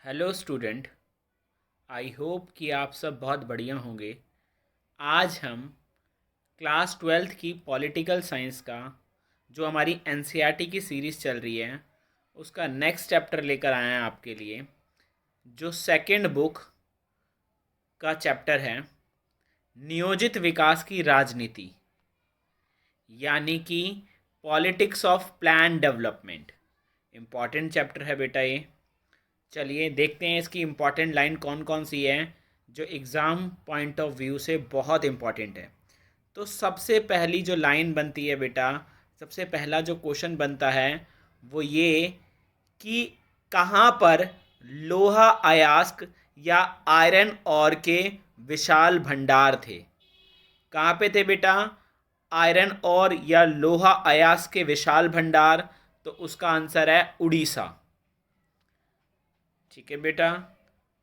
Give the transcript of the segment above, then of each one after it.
Hello student. I hope कि आप सब बहुत बढ़िया होंगे। आज हम क्लास ट्वेल्थ की पॉलिटिकल साइंस का जो हमारी एनसीईआरटी की सीरीज़ चल रही है उसका नेक्स्ट चैप्टर लेकर आए हैं आपके लिए, जो सेकंड बुक का चैप्टर है नियोजित विकास की राजनीति, यानी कि politics of plan development. Important chapter है बेटा ये। चलिए देखते हैं इसकी इम्पॉर्टेंट लाइन कौन कौन सी है जो एग्ज़ाम पॉइंट ऑफ व्यू से बहुत इम्पॉर्टेंट है। तो सबसे पहली जो लाइन बनती है बेटा, सबसे पहला जो क्वेश्चन बनता है वो ये कि कहाँ पर लोहा अयस्क या आयरन और के विशाल भंडार थे। कहाँ पे थे बेटा? आयरन और या लोहा अयस्क के विशाल भंडार। तो उसका आंसर है उड़ीसा। ठीक है बेटा,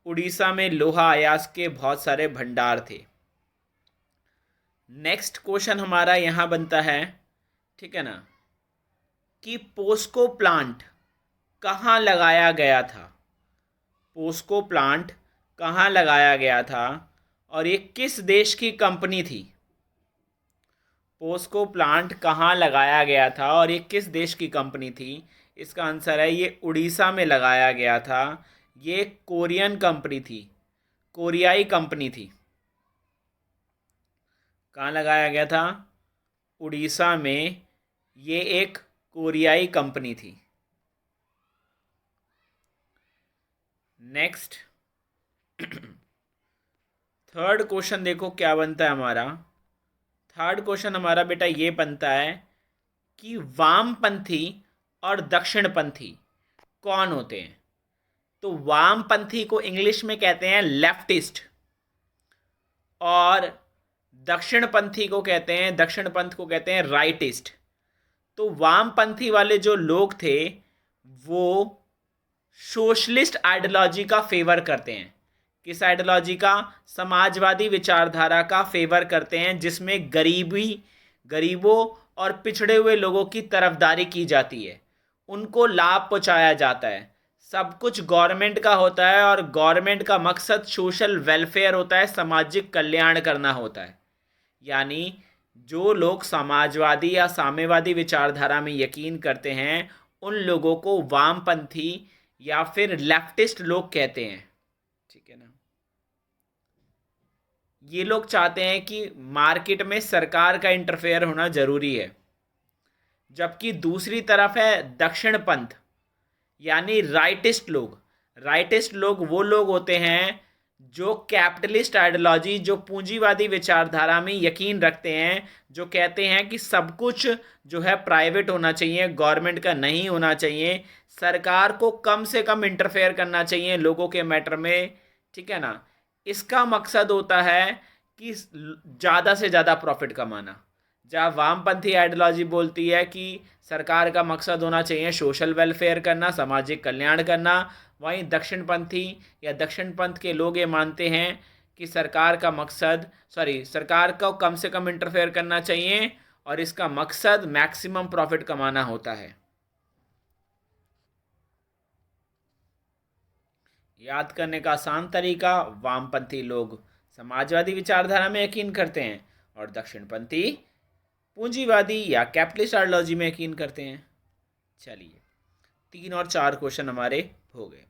उड़ीसा में लोहा अयस्क के बहुत सारे भंडार थे। नेक्स्ट क्वेश्चन हमारा यहाँ बनता है, ठीक है ना, कि पोस्को प्लांट कहाँ लगाया गया था। पोस्को प्लांट कहाँ लगाया गया था और ये किस देश की कंपनी थी। पोस्को प्लांट कहाँ लगाया गया था और ये किस देश की कंपनी थी। इसका आंसर है ये उड़ीसा में लगाया गया था। ये कोरियन कंपनी थी, कोरियाई कंपनी थी। कहाँ लगाया गया था? उड़ीसा में। ये एक कोरियाई कंपनी थी। नेक्स्ट थर्ड क्वेश्चन देखो क्या बनता है हमारा। थर्ड क्वेश्चन हमारा बेटा ये बनता है कि वामपंथी और दक्षिणपंथी कौन होते हैं। तो वामपंथी को इंग्लिश में कहते हैं लेफ्टिस्ट और दक्षिणपंथी को कहते हैं, दक्षिणपंथ को कहते हैं राइटिस्ट। तो वामपंथी वाले जो लोग थे वो सोशलिस्ट आइडियोलॉजी का फेवर करते हैं। किस आइडियोलॉजी का? समाजवादी विचारधारा का फेवर करते हैं, जिसमें गरीबों और पिछड़े हुए लोगों की तरफदारी की जाती है, उनको लाभ पहुंचाया जाता है। सब कुछ गवर्नमेंट का होता है और गवर्नमेंट का मकसद सोशल वेलफेयर होता है, सामाजिक कल्याण करना होता है। यानी जो लोग समाजवादी या साम्यवादी विचारधारा में यकीन करते हैं उन लोगों को वामपंथी या फिर लेफ्टिस्ट लोग कहते हैं। ठीक है ना। ये लोग चाहते हैं कि मार्केट में सरकार का इंटरफेयर होना जरूरी है। जबकि दूसरी तरफ है दक्षिण पंथ, यानी राइटिस्ट लोग। राइटिस्ट लोग वो लोग होते हैं जो कैपिटलिस्ट आइडियोलॉजी, जो पूंजीवादी विचारधारा में यकीन रखते हैं, जो कहते हैं कि सब कुछ जो है प्राइवेट होना चाहिए, गवर्नमेंट का नहीं होना चाहिए, सरकार को कम से कम इंटरफेयर करना चाहिए लोगों के मैटर में। ठीक है ना। इसका मकसद होता है कि ज़्यादा से ज़्यादा प्रॉफिट कमाना। जहाँ वामपंथी आइडियोलॉजी बोलती है कि सरकार का मकसद होना चाहिए सोशल वेलफेयर करना, सामाजिक कल्याण करना, वहीं दक्षिणपंथी या दक्षिण पंथ के लोग ये मानते हैं कि सरकार को कम से कम इंटरफेयर करना चाहिए और इसका मकसद मैक्सिमम प्रॉफिट कमाना होता है। याद करने का आसान तरीका, वामपंथी लोग समाजवादी विचारधारा में यकीन करते हैं और दक्षिणपंथी पूंजीवादी या कैपिटलिस्ट आइडियोलॉजी में यकीन करते हैं। चलिए 3 और 4 क्वेश्चन हमारे हो गए।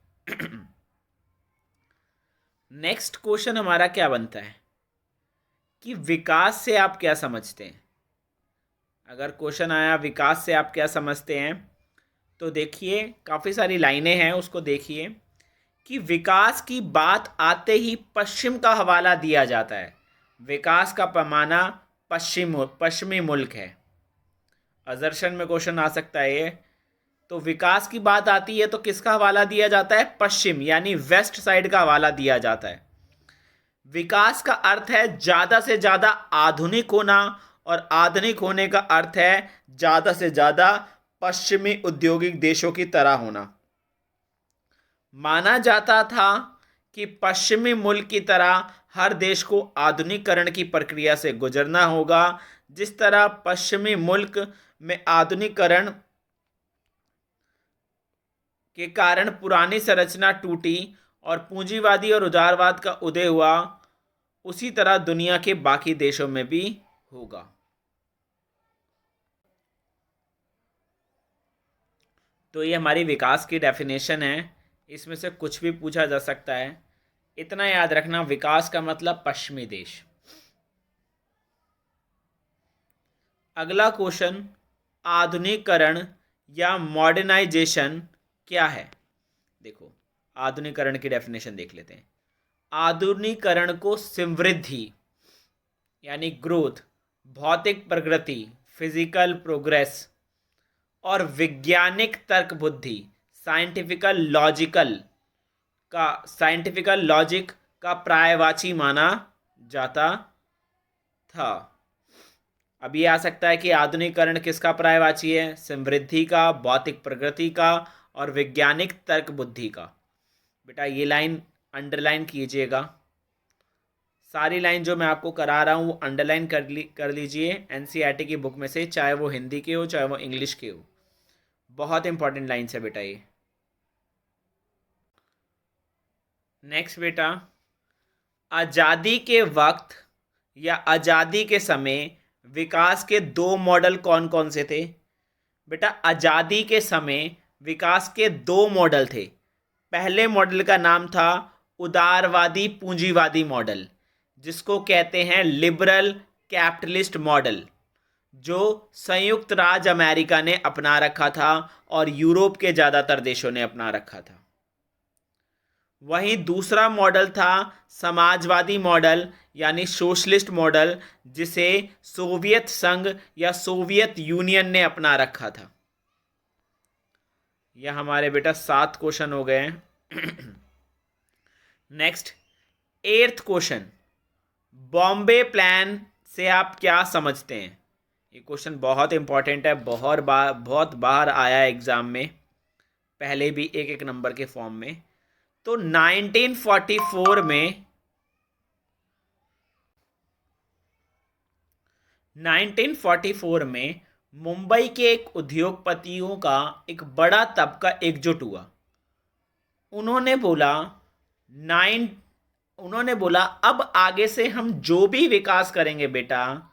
नेक्स्ट क्वेश्चन हमारा क्या बनता है कि विकास से आप क्या समझते हैं। अगर क्वेश्चन आया विकास से आप क्या समझते हैं, तो देखिए काफ़ी सारी लाइनें हैं, उसको देखिए कि विकास की बात आते ही पश्चिम का हवाला दिया जाता है। विकास का पैमाना पश्चिमी मुल्क है। अजर्शन में क्वेश्चन आ सकता है ये। तो विकास की बात आती है तो किसका हवाला दिया जाता है? पश्चिम, यानी वेस्ट साइड का हवाला दिया जाता है। विकास का अर्थ है ज़्यादा से ज़्यादा आधुनिक होना और आधुनिक होने का अर्थ है ज़्यादा से ज़्यादा पश्चिमी औद्योगिक देशों की तरह होना। माना जाता था कि पश्चिमी मुल्क की तरह हर देश को आधुनिकीकरण की प्रक्रिया से गुजरना होगा। जिस तरह पश्चिमी मुल्क में आधुनिकीकरण के कारण पुरानी संरचना टूटी और पूंजीवादी और उदारवाद का उदय हुआ, उसी तरह दुनिया के बाकी देशों में भी होगा। तो ये हमारी विकास की डेफिनेशन है, इसमें से कुछ भी पूछा जा सकता है। इतना याद रखना, विकास का मतलब पश्चिमी देश। अगला क्वेश्चन, आधुनिकीकरण या मॉडर्नाइजेशन क्या है? देखो, आधुनिकीकरण की डेफिनेशन देख लेते हैं। आधुनिकीकरण को समृद्धि यानी ग्रोथ, भौतिक प्रगति, फिजिकल प्रोग्रेस और वैज्ञानिक तर्क बुद्धि, साइंटिफिकल लॉजिक का पर्यायवाची माना जाता था। अब ये आ सकता है कि आधुनिकीकरण किसका पर्यायवाची है? समृद्धि का, भौतिक प्रगति का और वैज्ञानिक तर्क बुद्धि का। बेटा ये लाइन अंडरलाइन कीजिएगा। सारी लाइन जो मैं आपको करा रहा हूँ वो अंडरलाइन कर लीजिए एनसीईआरटी की बुक में से, चाहे वो हिंदी के हो चाहे वो इंग्लिश के हो। बहुत इंपॉर्टेंट लाइन्स है बेटा ये। नेक्स्ट बेटा, आज़ादी के वक्त या आज़ादी के समय विकास के दो मॉडल कौन कौन से थे? बेटा आज़ादी के समय विकास के दो मॉडल थे। पहले मॉडल का नाम था उदारवादी पूंजीवादी मॉडल, जिसको कहते हैं लिबरल कैपिटलिस्ट मॉडल, जो संयुक्त राज्य अमेरिका ने अपना रखा था और यूरोप के ज़्यादातर देशों ने अपना रखा था। वहीं दूसरा मॉडल था समाजवादी मॉडल यानी सोशलिस्ट मॉडल, जिसे सोवियत संघ या सोवियत यूनियन ने अपना रखा था। यह हमारे बेटा 7 क्वेश्चन हो गए हैं। Next 8th question, Bombay plan से आप क्या समझते हैं? ये क्वेश्चन बहुत इंपॉर्टेंट है, बहुत बार आया है एग्जाम में, पहले भी एक एक नंबर के फॉर्म में। तो 1944 में मुंबई के एक उद्योगपतियों का एक बड़ा तबका एकजुट हुआ। उन्होंने बोला अब आगे से हम जो भी विकास करेंगे बेटा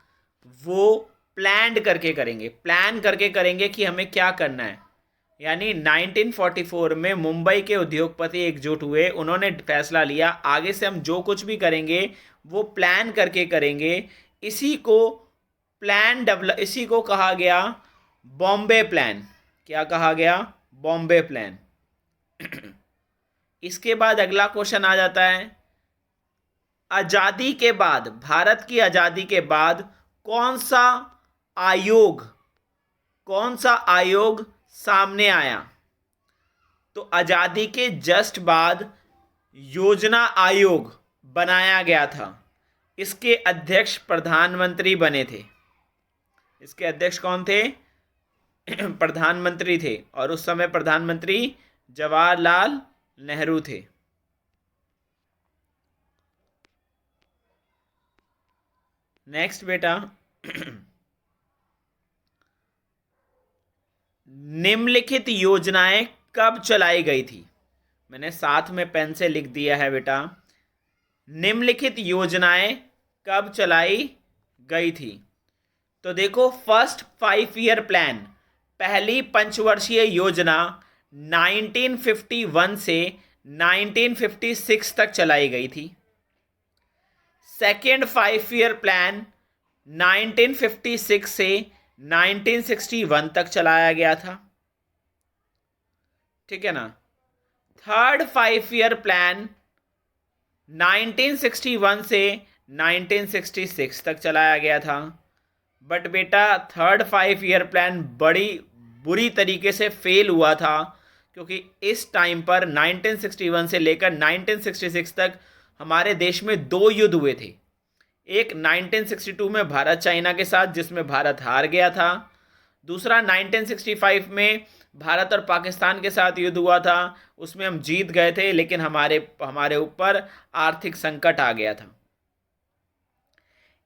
वो प्लान करके करेंगे कि हमें क्या करना है। यानी 1944 में मुंबई के उद्योगपति एकजुट हुए, उन्होंने फैसला लिया आगे से हम जो कुछ भी करेंगे वो प्लान करके करेंगे। इसी को कहा गया बॉम्बे प्लान। क्या कहा गया? बॉम्बे प्लान। इसके बाद अगला क्वेश्चन आ जाता है, आजादी के बाद, भारत की आजादी के बाद कौन सा आयोग सामने आया? तो आजादी के जस्ट बाद योजना आयोग बनाया गया था। इसके अध्यक्ष प्रधानमंत्री बने थे। इसके अध्यक्ष कौन थे? प्रधानमंत्री थे, और उस समय प्रधानमंत्री जवाहरलाल नेहरू थे। नेक्स्ट बेटा, निम्नलिखित योजनाएं कब चलाई गई थी? मैंने साथ में पेन से लिख दिया है बेटा। निम्नलिखित योजनाएं कब चलाई गई थी? तो देखो, फर्स्ट 5 ईयर प्लान, पहली पंचवर्षीय योजना 1951 से 1956 तक चलाई गई थी। सेकेंड 5 ईयर प्लान 1956 से 1961 तक चलाया गया था। ठीक है ना? थर्ड 5 ईयर प्लान 1961 से 1966 तक चलाया गया था। बट बेटा थर्ड 5 ईयर प्लान बड़ी बुरी तरीके से फेल हुआ था, क्योंकि इस टाइम पर 1961 से लेकर 1966 तक हमारे देश में 2 युद्ध हुए थे। एक 1962 में भारत चाइना के साथ, जिसमें भारत हार गया था। दूसरा 1965 में भारत और पाकिस्तान के साथ युद्ध हुआ था, उसमें हम जीत गए थे, लेकिन हमारे ऊपर आर्थिक संकट आ गया था।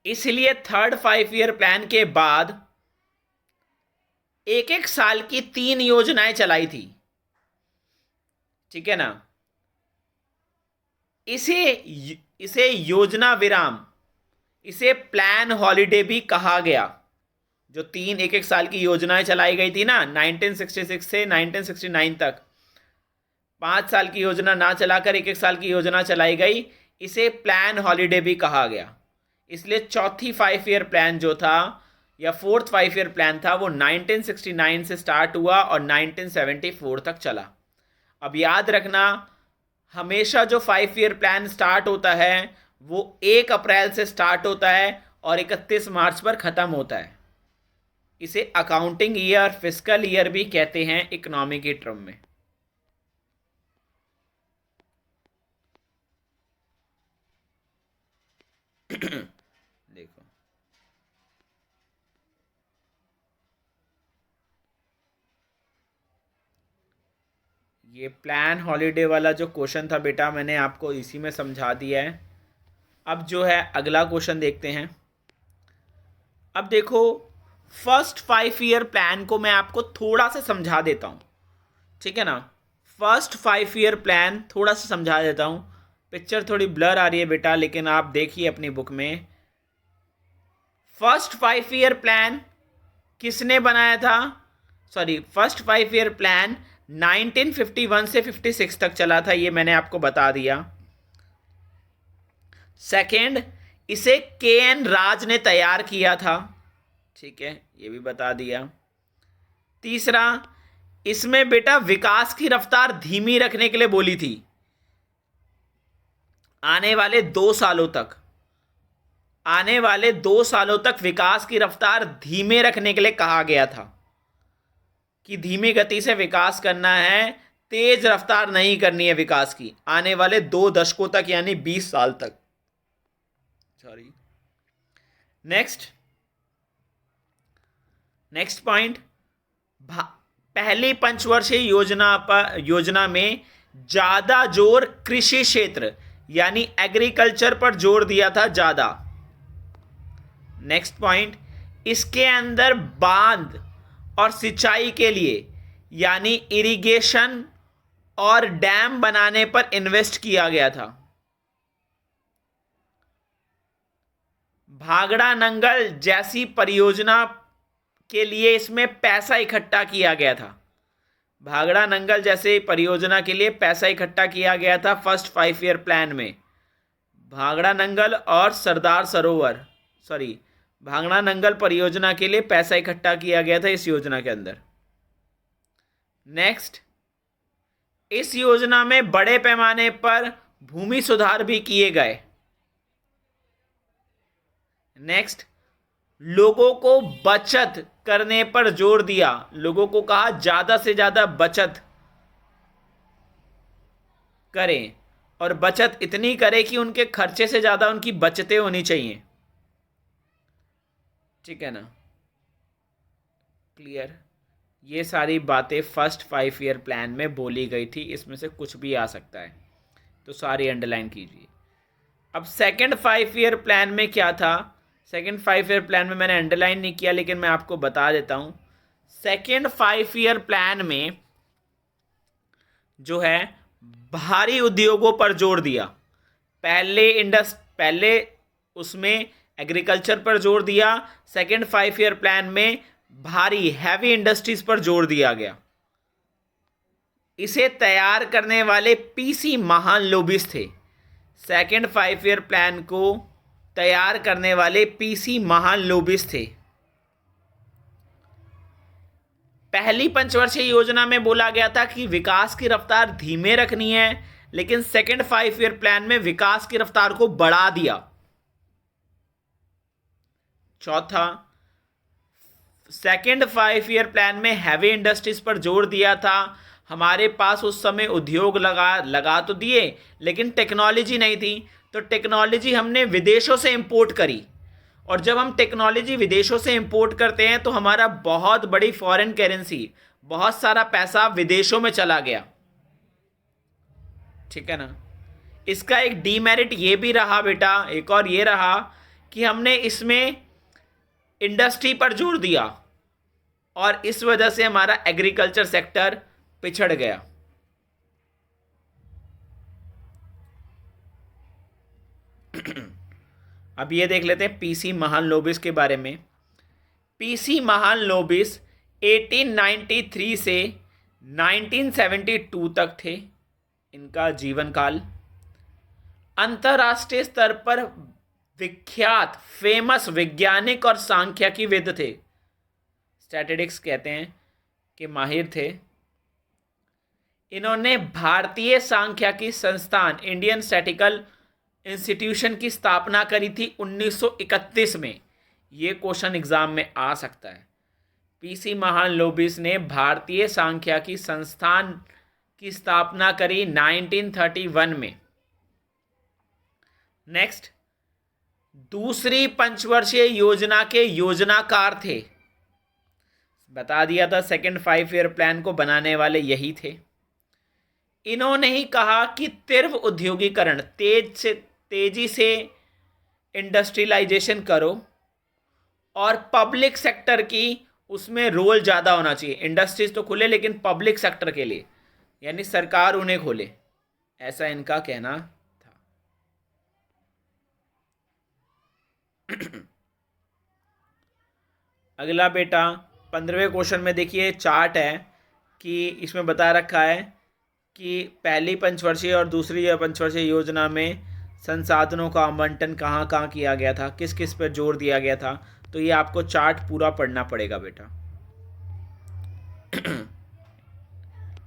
इसलिए थर्ड 5 ईयर प्लान के बाद एक एक साल की 3 योजनाएं चलाई थी। ठीक है ना? इसे इसे योजना विराम, इसे प्लान हॉलिडे भी कहा गया। जो तीन एक एक साल की योजनाएं चलाई गई थी ना 1966 से 1969 तक, 5 साल की योजना ना चलाकर एक एक साल की योजना चलाई गई, इसे प्लान हॉलिडे भी कहा गया। इसलिए चौथी 5 ईयर प्लान जो था या फोर्थ 5 ईयर प्लान था वो 1969 से स्टार्ट हुआ और 1974 तक चला। अब याद रखना, हमेशा जो 5 ईयर प्लान स्टार्ट होता है वो 1 अप्रैल से स्टार्ट होता है और 31 मार्च पर ख़त्म होता है। इसे अकाउंटिंग ईयर, फिस्कल ईयर भी कहते हैं इकोनॉमी के टर्म में। देखो, ये प्लान हॉलीडे वाला जो क्वेश्चन था बेटा, मैंने आपको इसी में समझा दिया है। अब जो है अगला क्वेश्चन देखते हैं। अब देखो, फर्स्ट 5 ईयर प्लान को मैं आपको थोड़ा सा समझा देता हूँ, ठीक है ना। फर्स्ट 5 ईयर प्लान थोड़ा सा समझा देता हूँ। पिक्चर थोड़ी ब्लर आ रही है बेटा, लेकिन आप देखिए अपनी बुक में। फर्स्ट 5 ईयर प्लान किसने बनाया था? सॉरी, फर्स्ट 5 ईयर प्लान 1951 से 56 तक चला था, ये मैंने आपको बता दिया। सेकंड, इसे के.एन. राज ने तैयार किया था, ठीक है, ये भी बता दिया। तीसरा, इसमें बेटा विकास की रफ्तार धीमी रखने के लिए बोली थी, आने वाले 2 सालों तक, आने वाले 2 सालों तक विकास की रफ्तार धीमे रखने के लिए कहा गया था कि धीमी गति से विकास करना है, तेज रफ्तार नहीं करनी है विकास की, आने वाले 2 दशकों तक, यानी 20 साल तक। सॉरी, नेक्स्ट पॉइंट, पहली पंचवर्षीय योजना में ज्यादा जोर कृषि क्षेत्र यानी एग्रीकल्चर पर जोर दिया था ज्यादा। नेक्स्ट पॉइंट, इसके अंदर बांध और सिंचाई के लिए यानी इरिगेशन और डैम बनाने पर इन्वेस्ट किया गया था। भागड़ा नंगल जैसी परियोजना के लिए इसमें पैसा इकट्ठा किया गया था। भागड़ा नंगल जैसे परियोजना के लिए पैसा इकट्ठा किया गया था फर्स्ट 5 ईयर प्लान में। भागड़ा नंगल और सरदार सरोवर, सॉरी, भागड़ा नंगल परियोजना के लिए पैसा इकट्ठा किया गया था इस योजना के अंदर। नेक्स्ट, इस योजना में बड़े पैमाने पर भूमि सुधार भी किए गए। नेक्स्ट, लोगों को बचत करने पर जोर दिया, लोगों को कहा ज्यादा से ज्यादा बचत करें और बचत इतनी करें कि उनके खर्चे से ज्यादा उनकी बचतें होनी चाहिए, ठीक है ना। क्लियर? ये सारी बातें फर्स्ट 5 ईयर प्लान में बोली गई थी, इसमें से कुछ भी आ सकता है, तो सारी अंडरलाइन कीजिए। अब सेकंड 5 ईयर प्लान में क्या था? सेकंड 5 ईयर प्लान में मैंने अंडरलाइन नहीं किया, लेकिन मैं आपको बता देता हूं। सेकंड 5 ईयर प्लान में जो है भारी उद्योगों पर जोर दिया। पहले उसमें एग्रीकल्चर पर जोर दिया, सेकंड 5 ईयर प्लान में भारी हैवी इंडस्ट्रीज पर जोर दिया गया। इसे तैयार करने वाले पीसी महान लोबिस्ट थे। सेकंड 5 ईयर प्लान को तैयार करने वाले पीसी महान लोबिस्ट थे। पहली पंचवर्षीय योजना में बोला गया था कि विकास की रफ्तार धीमे रखनी है, लेकिन सेकंड 5 ईयर प्लान में विकास की रफ्तार को बढ़ा दिया। चौथा, सेकंड 5 ईयर प्लान में हैवी इंडस्ट्रीज पर जोर दिया था। हमारे पास उस समय उद्योग लगा तो दिए, लेकिन टेक्नोलॉजी नहीं थी, तो टेक्नोलॉजी हमने विदेशों से इंपोर्ट करी, और जब हम टेक्नोलॉजी विदेशों से इंपोर्ट करते हैं तो हमारा बहुत बड़ी फॉरेन करेंसी, बहुत सारा पैसा विदेशों में चला गया, ठीक है ना। इसका एक डीमेरिट ये भी रहा बेटा, एक और ये रहा कि हमने इसमें इंडस्ट्री पर जोर दिया और इस वजह से हमारा एग्रीकल्चर सेक्टर पिछड़ गया। अब ये देख लेते हैं पीसी महालनोबिस के बारे में। पीसी महालनोबिस 1893 से 1972 तक थे इनका जीवन काल। अंतर्राष्ट्रीय स्तर पर विख्यात फेमस वैज्ञानिक और सांख्यिकीविद थे, स्टैटिस्टिक्स कहते हैं कि माहिर थे। इन्होंने भारतीय सांख्यिकी संस्थान इंडियन स्टैटिस्टिकल इंस्टीट्यूशन की स्थापना करी थी 1931 में। ये क्वेश्चन एग्जाम में आ सकता है। पीसी महालनोबिस ने भारतीय सांख्यिकी संस्थान की स्थापना करी 1931 में। नेक्स्ट, दूसरी पंचवर्षीय योजना के योजनाकार थे। बता दिया था सेकंड 5 ईयर प्लान को बनाने वाले यही थे। इन्होंने ही कहा कि तीव्र उद्योगीकरण, तेजी से इंडस्ट्रियलाइजेशन करो और पब्लिक सेक्टर की उसमें रोल ज़्यादा होना चाहिए। इंडस्ट्रीज तो खुले लेकिन पब्लिक सेक्टर के लिए, यानी सरकार उन्हें खोले, ऐसा इनका कहना था। अगला बेटा 15वें क्वेश्चन में देखिए चार्ट है कि इसमें बता रखा है कि पहली पंचवर्षीय और दूसरी पंचवर्षीय योजना में संसाधनों का आवंटन कहाँ कहाँ किया गया था, किस किस पर जोर दिया गया था। तो ये आपको चार्ट पूरा पढ़ना पड़ेगा बेटा।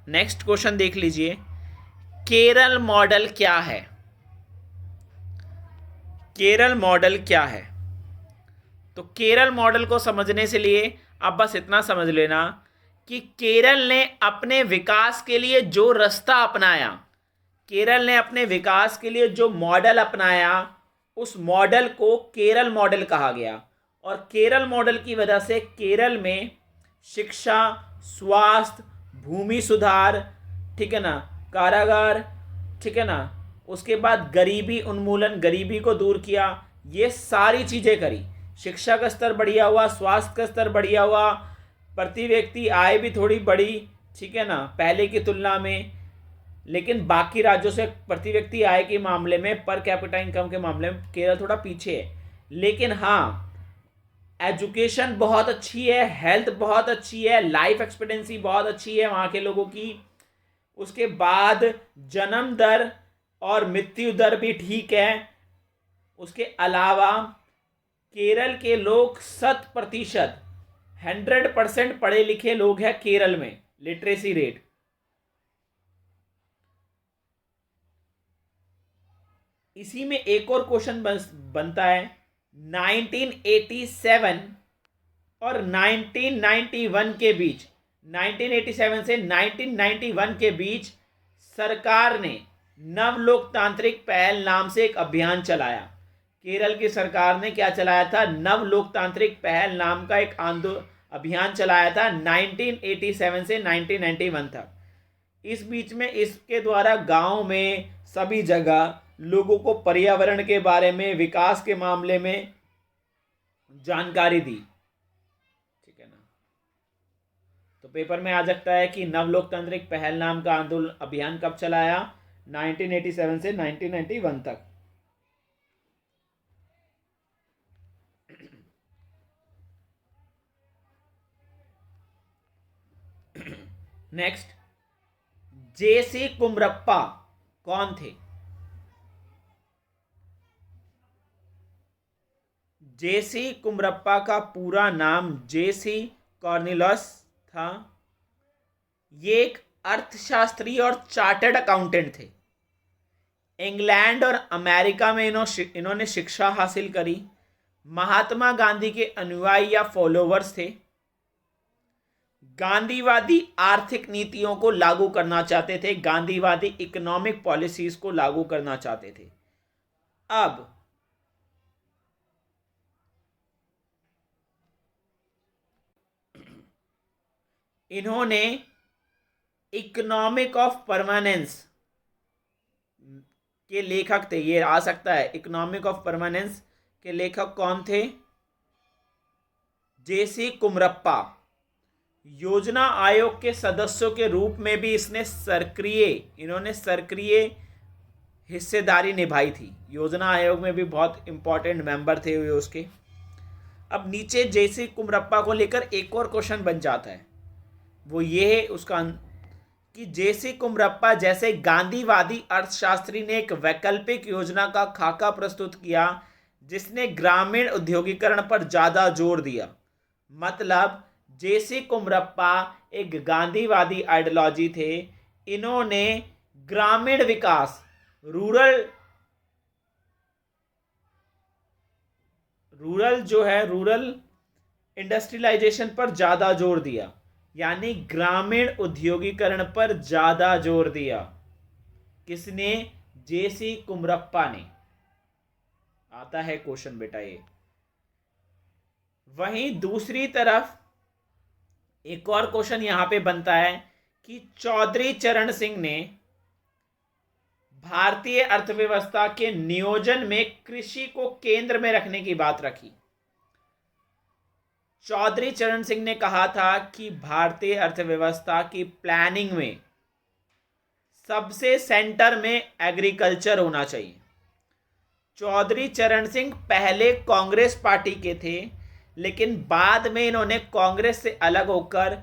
नेक्स्ट क्वेश्चन देख लीजिए, केरल मॉडल क्या है? केरल मॉडल क्या है? तो केरल मॉडल को समझने से लिए आप बस इतना समझ लेना कि केरल ने अपने विकास के लिए जो रास्ता अपनाया, केरल ने अपने विकास के लिए जो मॉडल अपनाया, उस मॉडल को केरल मॉडल कहा गया। और केरल मॉडल की वजह से केरल में शिक्षा, स्वास्थ्य, भूमि सुधार, ठीक है ना, कारागार, ठीक है ना, उसके बाद गरीबी उन्मूलन, गरीबी को दूर किया, ये सारी चीज़ें करी। शिक्षा का स्तर बढ़िया हुआ, स्वास्थ्य का स्तर बढ़िया हुआ, प्रति व्यक्ति आय भी थोड़ी बढ़ी, ठीक है ना, पहले की तुलना में। लेकिन बाकी राज्यों से प्रति व्यक्ति आय के मामले में, पर कैपिटा इनकम के मामले में केरल थोड़ा पीछे है। लेकिन हाँ, एजुकेशन बहुत अच्छी है, हेल्थ बहुत अच्छी है, लाइफ एक्सपेक्टेंसी बहुत अच्छी है वहाँ के लोगों की। उसके बाद जन्म दर और मृत्यु दर भी ठीक है। उसके अलावा केरल के लोग 100% पढ़े लिखे लोग हैं केरल में, लिटरेसी रेट। इसी में एक और क्वेश्चन बनता है, 1987 और 1991 के बीच, 1987 से 1991 के बीच सरकार ने नव लोकतांत्रिक पहल नाम से एक अभियान चलाया। केरल की सरकार ने क्या चलाया था? नव लोकतांत्रिक पहल नाम का एक अभियान चलाया था 1987 से 1991 तक। इस बीच में इसके द्वारा गांव में सभी जगह लोगों को पर्यावरण के बारे में, विकास के मामले में जानकारी दी, ठीक है ना। तो पेपर में आ सकता है कि नव लोकतांत्रिक पहल नाम का आंदोलन अभियान कब चलाया? 1987 से 1991 तक। नेक्स्ट, जेसी कुमरप्पा कौन थे? जेसी कुमरप्पा का पूरा नाम जेसी कॉर्नेलियस था। ये एक अर्थशास्त्री और चार्टर्ड अकाउंटेंट थे। इंग्लैंड और अमेरिका में इन्होंने शिक्षा हासिल करी। महात्मा गांधी के अनुयायी या फॉलोवर्स थे। गांधीवादी आर्थिक नीतियों को लागू करना चाहते थे, गांधीवादी इकोनॉमिक पॉलिसीज को लागू करना चाहते थे। अब इन्होंने इकोनॉमिक ऑफ परमानेंस के लेखक थे। ये आ सकता है, इकोनॉमिक ऑफ परमानेंस के लेखक कौन थे? जेसी कुमरप्पा। योजना आयोग के सदस्यों के रूप में भी इन्होंने सक्रिय हिस्सेदारी निभाई थी। योजना आयोग में भी बहुत इंपॉर्टेंट मेंबर थे वे उसके। अब नीचे जेसी कुमरप्पा को लेकर एक और क्वेश्चन बन जाता है, वो ये है उसका कि जेसी कुमरप्पा जैसे गांधीवादी अर्थशास्त्री ने एक वैकल्पिक योजना का खाका प्रस्तुत किया जिसने ग्रामीण औद्योगिकरण पर ज्यादा जोर दिया। मतलब जेसी कुमरप्पा एक गांधीवादी आइडियोलॉजी थे, इन्होंने ग्रामीण विकास, रूरल इंडस्ट्रियलाइजेशन पर ज्यादा जोर दिया, यानी ग्रामीण उद्योगीकरण पर ज्यादा जोर दिया। किसने? जेसी कुमरप्पा ने। आता है क्वेश्चन बेटा ये। वहीं दूसरी तरफ एक और क्वेश्चन यहां पे बनता है कि चौधरी चरण सिंह ने भारतीय अर्थव्यवस्था के नियोजन में कृषि को केंद्र में रखने की बात रखी। चौधरी चरण सिंह ने कहा था कि भारतीय अर्थव्यवस्था की प्लानिंग में सबसे सेंटर में एग्रीकल्चर होना चाहिए। चौधरी चरण सिंह पहले कांग्रेस पार्टी के थे, लेकिन बाद में इन्होंने कांग्रेस से अलग होकर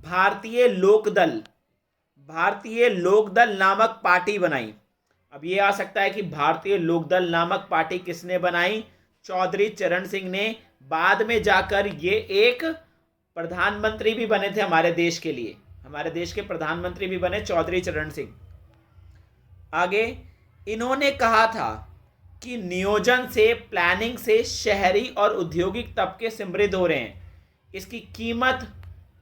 भारतीय लोकदल नामक पार्टी बनाई। अब ये आ सकता है कि भारतीय लोकदल नामक पार्टी किसने बनाई? चौधरी चरण सिंह ने। बाद में जाकर ये एक प्रधानमंत्री भी बने थे हमारे देश के लिए, हमारे देश के प्रधानमंत्री भी बने चौधरी चरण सिंह। आगे इन्होंने कहा था कि नियोजन से, प्लानिंग से शहरी और औद्योगिक तबके समृद्ध हो रहे हैं, इसकी कीमत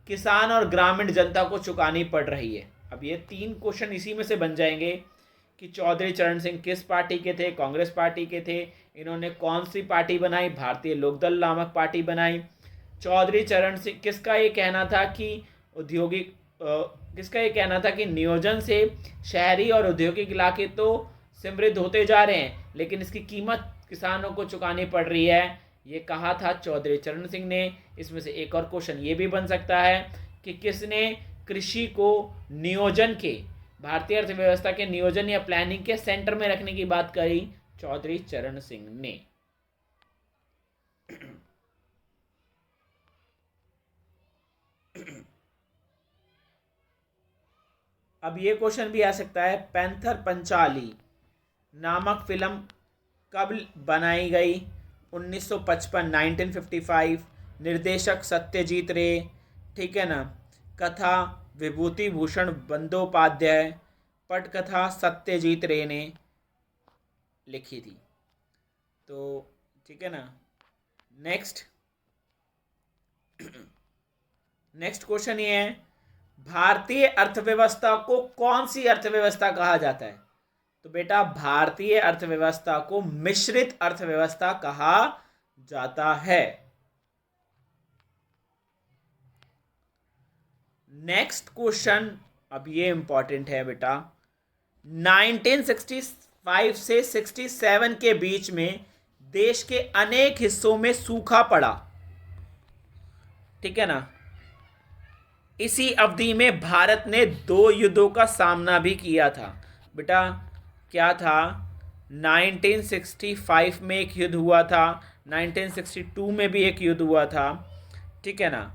किसान और ग्रामीण जनता को चुकानी पड़ रही है। अब ये 3 क्वेश्चन इसी में से बन जाएंगे कि चौधरी चरण सिंह किस पार्टी के थे? कांग्रेस पार्टी के थे। इन्होंने कौन सी पार्टी बनाई? भारतीय लोकदल नामक पार्टी बनाई। चौधरी चरण सिंह किसका ये कहना था कि नियोजन से शहरी और औद्योगिक इलाके तो समृद्ध होते जा रहे हैं, लेकिन इसकी कीमत किसानों को चुकानी पड़ रही है, ये कहा था चौधरी चरण सिंह ने। इसमें से एक और क्वेश्चन ये भी बन सकता है कि किसने कृषि को नियोजन के, भारतीय अर्थव्यवस्था के नियोजन या प्लानिंग के सेंटर में रखने की बात करी? चौधरी चरण सिंह ने। अब ये क्वेश्चन भी आ सकता है, पैंथर पंचाली नामक फिल्म कब बनाई गई? 1955, 1955। निर्देशक सत्यजीत रे, ठीक है ना। कथा विभूति भूषण बंदोपाध्याय, पटकथा सत्यजीत रे ने लिखी थी। तो ठीक है ना। नेक्स्ट क्वेश्चन ये है, भारतीय अर्थव्यवस्था को कौन सी अर्थव्यवस्था कहा जाता है? तो बेटा भारतीय अर्थव्यवस्था को मिश्रित अर्थव्यवस्था कहा जाता है। नेक्स्ट क्वेश्चन, अब ये इंपॉर्टेंट है बेटा। 1965 से 67 के बीच में देश के अनेक हिस्सों में सूखा पड़ा, ठीक है ना। इसी अवधि में भारत ने 2 युद्धों का सामना भी किया था। बेटा क्या था? 1965 में एक युद्ध हुआ था, 1962 में भी एक युद्ध हुआ था, ठीक है ना।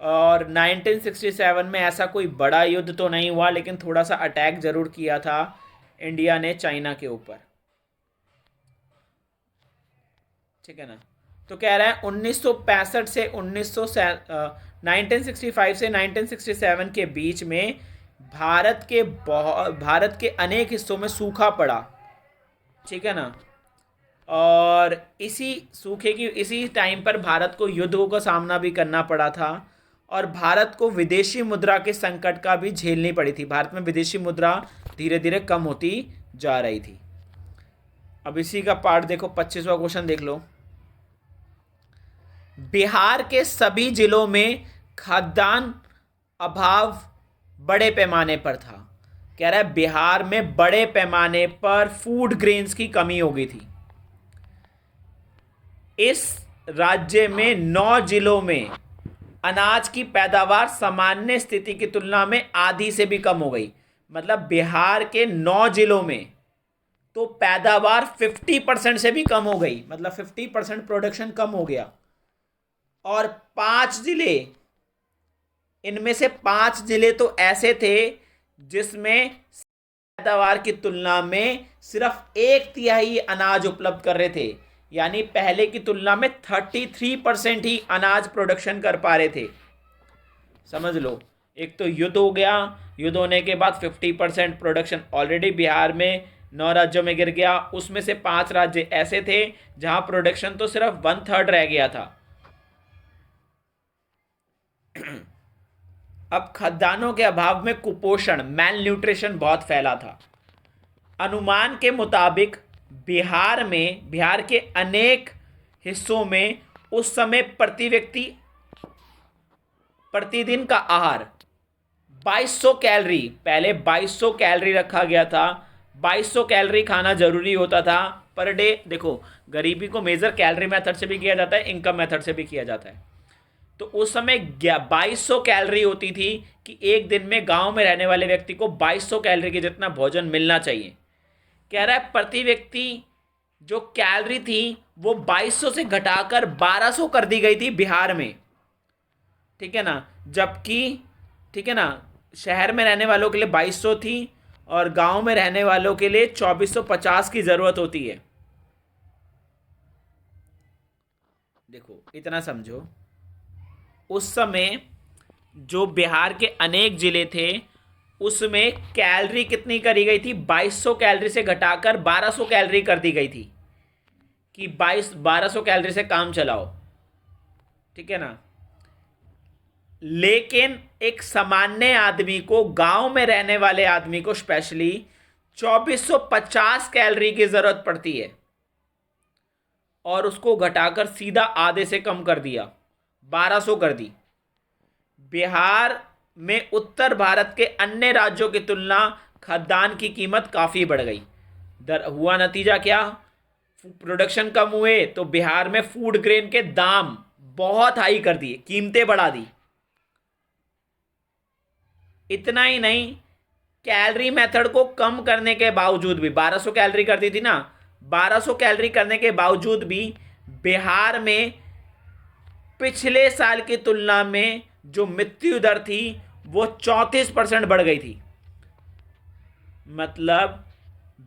और 1967 में ऐसा कोई बड़ा युद्ध तो नहीं हुआ, लेकिन थोड़ा सा अटैक जरूर किया था इंडिया ने चाइना के ऊपर, ठीक है ना। तो कह रहा है 1965 से 1965 से 1967 के बीच में भारत के अनेक हिस्सों में सूखा पड़ा, ठीक है ना। और इसी टाइम पर भारत को युद्धों का सामना भी करना पड़ा था, और भारत को विदेशी मुद्रा के संकट का भी झेलनी पड़ी थी। भारत में विदेशी मुद्रा धीरे धीरे कम होती जा रही थी। अब इसी का पार्ट देखो, 25वां क्वेश्चन देख लो। बिहार के सभी जिलों में खाद्यान्न अभाव बड़े पैमाने पर था। कह रहा है बिहार में बड़े पैमाने पर फूड ग्रेन्स की कमी हो गई थी। इस राज्य में 9 जिलों में अनाज की पैदावार सामान्य स्थिति की तुलना में आधी से भी कम हो गई। मतलब बिहार के 9 जिलों में तो पैदावार 50% से भी कम हो गई, मतलब 50% प्रोडक्शन कम हो गया। और 5 जिले, इनमें से 5 जिले तो ऐसे थे जिसमें पैदावार की तुलना में सिर्फ 1/3 अनाज उपलब्ध कर रहे थे, यानी पहले की तुलना में 33% ही अनाज प्रोडक्शन कर पा रहे थे। समझ लो, एक तो युद्ध हो गया, युद्ध होने के बाद 50% प्रोडक्शन ऑलरेडी बिहार में 9 राज्यों में गिर गया, उसमें से 5 राज्य ऐसे थे जहां प्रोडक्शन तो सिर्फ 1/3 रह गया था। अब खाद्यान्नों के अभाव में कुपोषण, मैल न्यूट्रिशन बहुत फैला था। अनुमान के मुताबिक बिहार के अनेक हिस्सों में उस समय प्रति व्यक्ति प्रतिदिन का आहार 2200 कैलोरी, पहले 2200 कैलोरी रखा गया था। 2200 कैलोरी खाना जरूरी होता था पर डे। देखो, गरीबी को मेजर कैलोरी मेथड से भी किया जाता है, इनकम मेथड से भी किया जाता है। तो उस समय 2200 कैलोरी होती थी कि एक दिन में गांव में रहने वाले व्यक्ति को 2200 कैलोरी के जितना भोजन मिलना चाहिए। कह रहा है प्रति व्यक्ति जो कैलोरी थी वो 2200 से घटाकर 1200 कर दी गई थी बिहार में, ठीक है ना। जबकि, ठीक है ना, शहर में रहने वालों के लिए 2200 थी और गांव में रहने वालों के लिए 2450 की जरूरत होती है। देखो, इतना समझो, उस समय जो बिहार के अनेक जिले थे उसमें कैलोरी कितनी करी गई थी, 2200 कैलोरी से घटाकर 1200 कैलोरी कर दी गई थी कि 1200 कैलोरी से काम चलाओ, ठीक है ना। लेकिन एक सामान्य आदमी को, गांव में रहने वाले आदमी को स्पेशली 2450 कैलोरी की जरूरत पड़ती है और उसको घटाकर सीधा आधे से कम कर दिया, 1200 कर दी। बिहार में उत्तर भारत के अन्य राज्यों की तुलना खाद्यान्न की कीमत काफ़ी बढ़ गई। हुआ नतीजा क्या, प्रोडक्शन कम हुए तो बिहार में फूड ग्रेन के दाम बहुत हाई कर दिए, कीमतें बढ़ा दी। इतना ही नहीं, कैलोरी मेथड को कम करने के बावजूद भी, 1200 कैलोरी कर दी थी ना, 1200 कैलोरी करने के बावजूद भी बिहार में पिछले साल की तुलना में जो मृत्यु दर थी वो 34% बढ़ गई थी। मतलब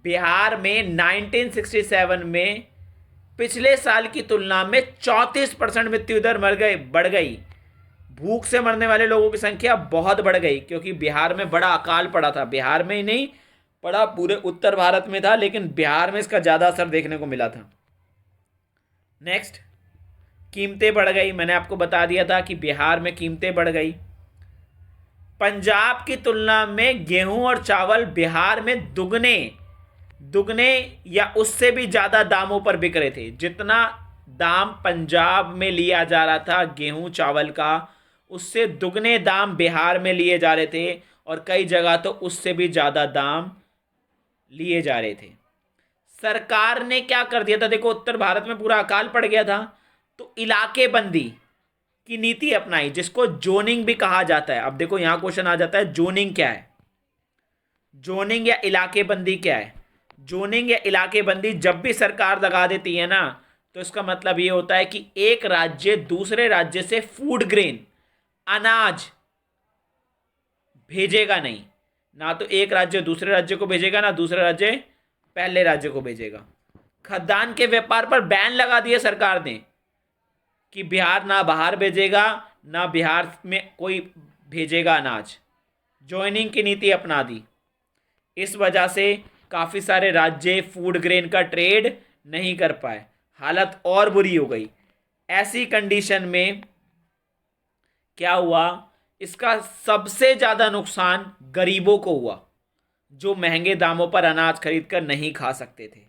बिहार में 1967 में पिछले साल की तुलना में 34% मृत्यु दर बढ़ गई। भूख से मरने वाले लोगों की संख्या बहुत बढ़ गई क्योंकि बिहार में बड़ा अकाल पड़ा था। बिहार में ही नहीं पड़ा, पूरे उत्तर भारत में था, लेकिन बिहार में इसका ज़्यादा असर देखने को मिला था। नेक्स्ट, कीमतें बढ़ गई। मैंने आपको बता दिया था कि बिहार में कीमतें बढ़ गई। पंजाब की तुलना में गेहूं और चावल बिहार में दुगने या उससे भी ज़्यादा दामों पर बिक रहे थे। जितना दाम पंजाब में लिया जा रहा था गेहूं चावल का, उससे दुगने दाम बिहार में लिए जा रहे थे और कई जगह तो उससे भी ज़्यादा दाम लिए जा रहे थे। सरकार ने क्या कर दिया था, देखो उत्तर भारत में पूरा अकाल पड़ गया था तो इलाके बंदी की नीति अपनाई, जिसको जोनिंग भी कहा जाता है। अब देखो यहां क्वेश्चन आ जाता है, जोनिंग क्या है, जोनिंग या इलाके बंदी क्या है। जोनिंग या इलाके बंदी जब भी सरकार लगा देती है ना, तो इसका मतलब ये होता है कि एक राज्य दूसरे राज्य से फूड ग्रेन, अनाज भेजेगा नहीं। ना तो एक राज्य दूसरे राज्य को भेजेगा, ना दूसरा राज्य पहले राज्य को भेजेगा। खाद्यान्न के व्यापार पर बैन लगा दिया सरकार ने कि बिहार ना बाहर भेजेगा, ना बिहार में कोई भेजेगा अनाज। ज्वाइनिंग की नीति अपना दी। इस वजह से काफ़ी सारे राज्य फूड ग्रेन का ट्रेड नहीं कर पाए, हालत और बुरी हो गई। ऐसी कंडीशन में क्या हुआ, इसका सबसे ज़्यादा नुकसान गरीबों को हुआ जो महंगे दामों पर अनाज खरीदकर नहीं खा सकते थे।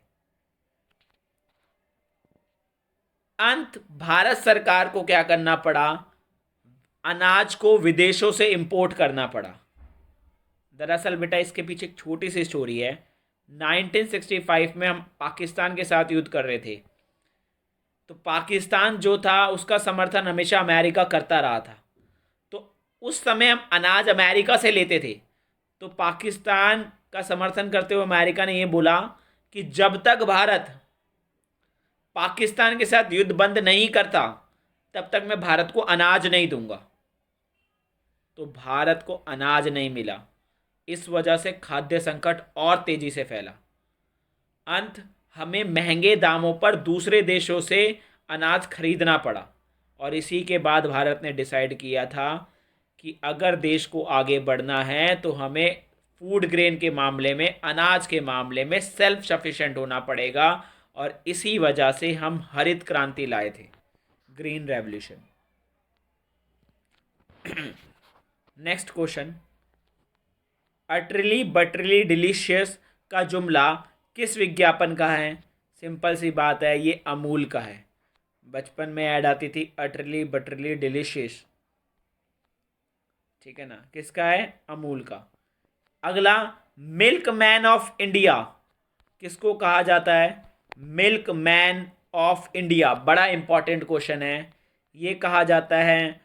भारत सरकार को क्या करना पड़ा, अनाज को विदेशों से इंपोर्ट करना पड़ा। दरअसल बेटा इसके पीछे एक छोटी सी स्टोरी है। 1965 में हम पाकिस्तान के साथ युद्ध कर रहे थे, तो पाकिस्तान जो था उसका समर्थन हमेशा अमेरिका करता रहा था। तो उस समय हम अनाज अमेरिका से लेते थे, तो पाकिस्तान का समर्थन करते हुए अमेरिका ने ये बोला कि जब तक भारत पाकिस्तान के साथ युद्ध बंद नहीं करता तब तक मैं भारत को अनाज नहीं दूंगा। तो भारत को अनाज नहीं मिला, इस वजह से खाद्य संकट और तेजी से फैला। अंत हमें महंगे दामों पर दूसरे देशों से अनाज खरीदना पड़ा और इसी के बाद भारत ने डिसाइड किया था कि अगर देश को आगे बढ़ना है तो हमें फूड ग्रेन के मामले में, अनाज के मामले में सेल्फ सफिशिएंट होना पड़ेगा और इसी वजह से हम हरित क्रांति लाए थे, green revolution. Next question, utterly butterly delicious का जुमला किस विज्ञापन का है? सिंपल सी बात है, ये अमूल का है। बचपन में ऐड आती थी अटरली बटरली डिलीशियस, ठीक है ना, किसका है? अमूल का। अगला, मिल्क मैन ऑफ इंडिया किसको कहा जाता है? मिल्क मैन ऑफ इंडिया, बड़ा इंपॉर्टेंट क्वेश्चन है। ये कहा जाता है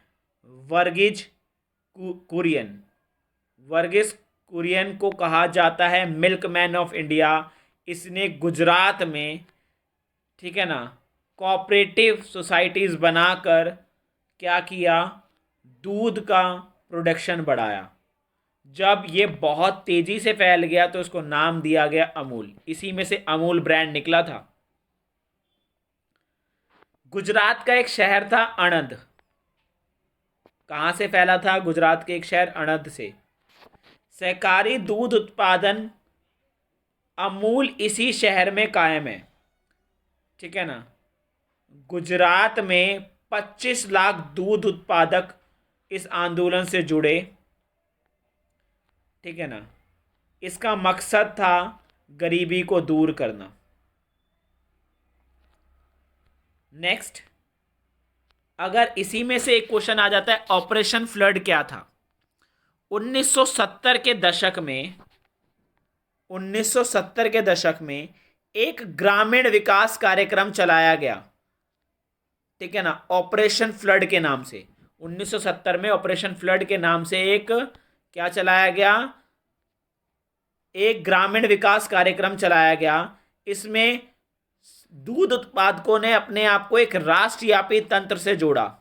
वर्गीज कुरियन। वर्गीज कुरियन को कहा जाता है मिल्क मैन ऑफ इंडिया। इसने गुजरात में, ठीक है ना, कोऑपरेटिव सोसाइटीज़ बनाकर क्या किया? दूध का प्रोडक्शन बढ़ाया। जब ये बहुत तेज़ी से फैल गया तो इसको नाम दिया गया अमूल। इसी में से अमूल ब्रांड निकला था। गुजरात का एक शहर था अणध। कहाँ से फैला था? गुजरात के एक शहर अणध से। सहकारी दूध उत्पादन अमूल इसी शहर में कायम है, ठीक है ना। गुजरात में 25 लाख दूध उत्पादक इस आंदोलन से जुड़े, ठीक है ना। इसका मकसद था गरीबी को दूर करना। नेक्स्ट, अगर इसी में से एक क्वेश्चन आ जाता है, ऑपरेशन फ्लड क्या था? 1970 के दशक में 1970 के दशक में एक ग्रामीण विकास कार्यक्रम चलाया गया, ठीक है ना, ऑपरेशन फ्लड के नाम से। 1970 में ऑपरेशन फ्लड के नाम से एक क्या चलाया गया? एक ग्रामीण विकास कार्यक्रम चलाया गया। इसमें दूध उत्पादकों ने अपने आप को एक राष्ट्रव्यापी तंत्र से जोड़ा।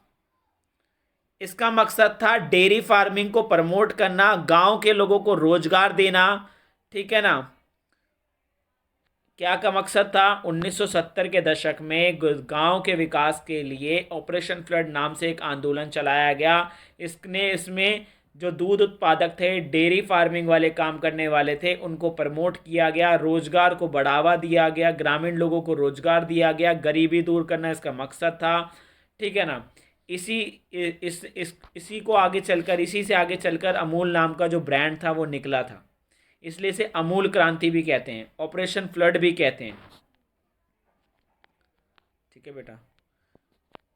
इसका मकसद था डेयरी फार्मिंग को प्रमोट करना, गांव के लोगों को रोजगार देना, ठीक है ना। क्या का मकसद था? 1970 के दशक में गांव के विकास के लिए ऑपरेशन फ्लड नाम से एक आंदोलन चलाया गया। इसमें जो दूध उत्पादक थे, डेयरी फार्मिंग वाले काम करने वाले थे, उनको प्रमोट किया गया, रोजगार को बढ़ावा दिया गया, ग्रामीण लोगों को रोजगार दिया गया, गरीबी दूर करना इसका मकसद था, ठीक है ना। इसी को आगे चलकर, इसी से आगे चलकर अमूल नाम का जो ब्रांड था वो निकला था। इसलिए इसे अमूल क्रांति भी कहते हैं, ऑपरेशन फ्लड भी कहते हैं, ठीक है बेटा।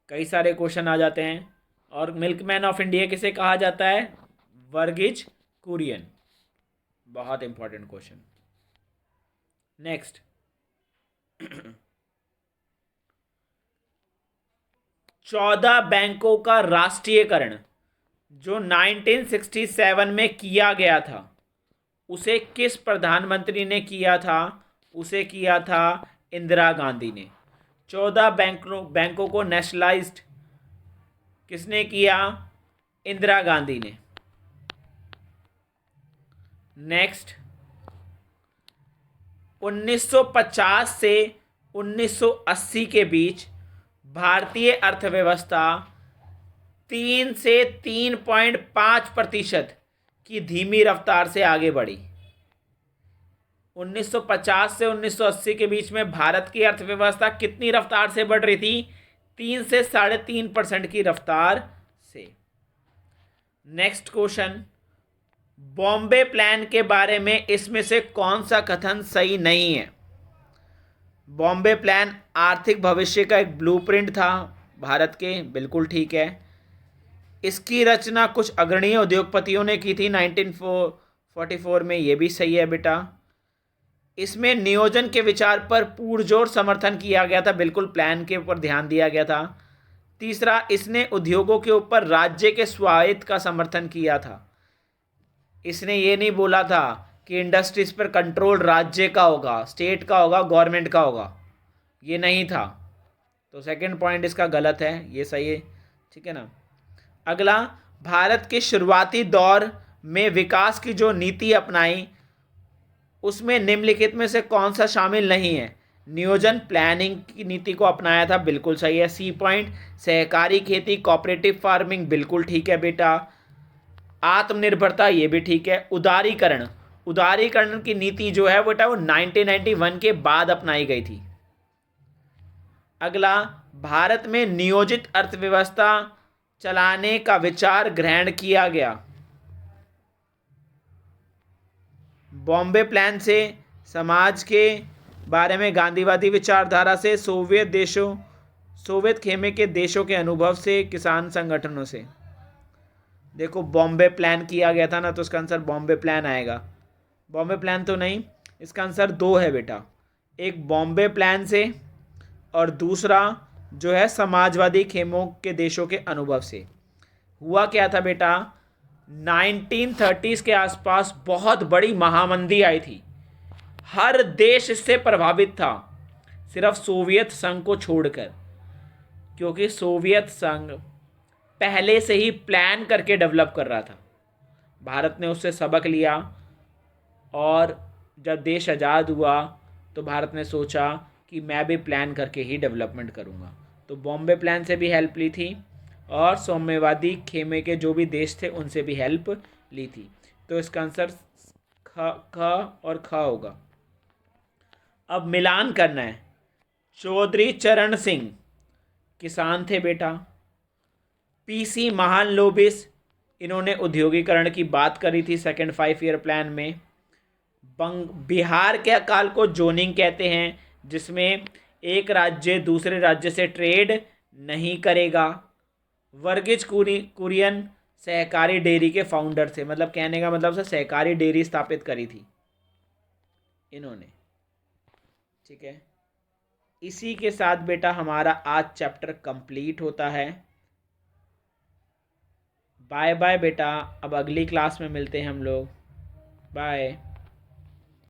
कई सारे क्वेश्चन आ जाते हैं। और मिल्कमैन ऑफ इंडिया किसे कहा जाता है? वर्गीज कुरियन, बहुत इंपॉर्टेंट क्वेश्चन। नेक्स्ट, 14 बैंकों का राष्ट्रीयकरण जो 1967 में किया गया था, उसे किस प्रधानमंत्री ने किया था? उसे किया था इंदिरा गांधी ने। 14 बैंकों को नेशनलाइज्ड किसने किया? इंदिरा गांधी ने। नेक्स्ट, 1950 से 1980 के बीच भारतीय अर्थव्यवस्था 3 से 3.5% की धीमी रफ्तार से आगे बढ़ी। 1950 से 1980 के बीच में भारत की अर्थव्यवस्था कितनी रफ्तार से बढ़ रही थी? 3 से 3.5% की रफ्तार से। नेक्स्ट क्वेश्चन, बॉम्बे प्लान के बारे में इसमें से कौन सा कथन सही नहीं है? बॉम्बे प्लान आर्थिक भविष्य का एक ब्लूप्रिंट था भारत के, बिल्कुल ठीक है। इसकी रचना कुछ अग्रणी उद्योगपतियों ने की थी 1944 में, ये भी सही है बेटा। इसमें नियोजन के विचार पर पुरजोर समर्थन किया गया था, बिल्कुल प्लान के ऊपर ध्यान दिया गया था। तीसरा, इसने उद्योगों के ऊपर राज्य के स्वायत्त का समर्थन किया था। इसने ये नहीं बोला था कि इंडस्ट्रीज पर कंट्रोल राज्य का होगा, स्टेट का होगा, गवर्नमेंट का होगा, ये नहीं था। तो सेकंड पॉइंट इसका गलत है, ये सही है, ठीक है ना। अगला, भारत के शुरुआती दौर में विकास की जो नीति अपनाई उसमें निम्नलिखित में से कौन सा शामिल नहीं है। नियोजन प्लानिंग की नीति को अपनाया था, बिल्कुल सही है। सी पॉइंट, सहकारी खेती कोऑपरेटिव फार्मिंग, बिल्कुल ठीक है बेटा। आत्मनिर्भरता, ये भी ठीक है। उदारीकरण, उदारीकरण की नीति जो है बेटा वो 1991 के बाद अपनाई गई थी। अगला, भारत में नियोजित अर्थव्यवस्था चलाने का विचार ग्रहण किया गया। बॉम्बे प्लान से, समाज के बारे में गांधीवादी विचारधारा से, सोवियत खेमे के देशों के अनुभव से, किसान संगठनों से। देखो बॉम्बे प्लान किया गया था ना, तो इसका आंसर बॉम्बे प्लान आएगा। बॉम्बे प्लान तो नहीं, इसका आंसर दो है बेटा, एक बॉम्बे प्लान से और दूसरा जो है समाजवादी खेमों के देशों के अनुभव से। हुआ क्या था बेटा, 1930s के आसपास बहुत बड़ी महामंदी आई थी, हर देश इससे प्रभावित था, सिर्फ सोवियत संघ को छोड़कर, क्योंकि सोवियत संघ पहले से ही प्लान करके डेवलप कर रहा था। भारत ने उससे सबक लिया और जब देश आज़ाद हुआ तो भारत ने सोचा कि मैं भी प्लान करके ही डेवलपमेंट करूँगा, तो बॉम्बे प्लान से भी हेल्प ली थी और साम्यवादी खेमे के जो भी देश थे उनसे भी हेल्प ली थी। तो इसका आंसर ख और ख होगा। अब मिलान करना है। चौधरी चरण सिंह किसान थे बेटा। पीसी महालनोबिस, इन्होंने उद्योगीकरण की बात करी थी सेकंड 5 ईयर प्लान में। बिहार के अकाल को जोनिंग कहते हैं, जिसमें एक राज्य दूसरे राज्य से ट्रेड नहीं करेगा। वर्गीज कुरियन सहकारी डेयरी के फाउंडर थे, मतलब कहने का मतलब से सहकारी डेयरी स्थापित करी थी इन्होंने, ठीक है। इसी के साथ बेटा हमारा आज चैप्टर कंप्लीट होता है। बाय बाय बेटा, अब अगली क्लास में मिलते हैं हम लोग, बाय।